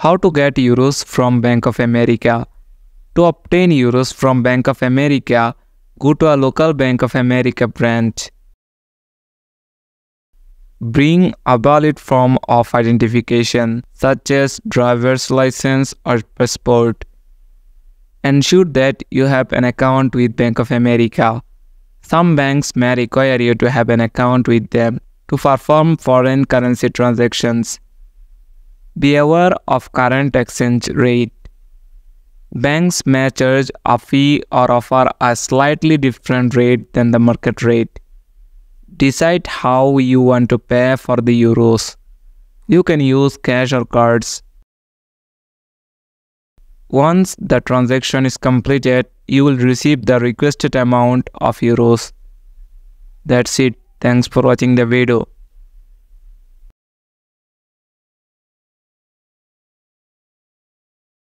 How to get euros from Bank of America. To obtain euros from Bank of America, go to a local Bank of America branch. Bring a valid form of identification such as driver's license or passport. Ensure that you have an account with Bank of America. Some banks may require you to have an account with them to perform foreign currency transactions. Be aware of current exchange rate. Banks may charge a fee or offer a slightly different rate than the market rate. Decide how you want to pay for the euros. You can use cash or cards. Once the transaction is completed, you will receive the requested amount of euros. That's it. Thanks for watching the video.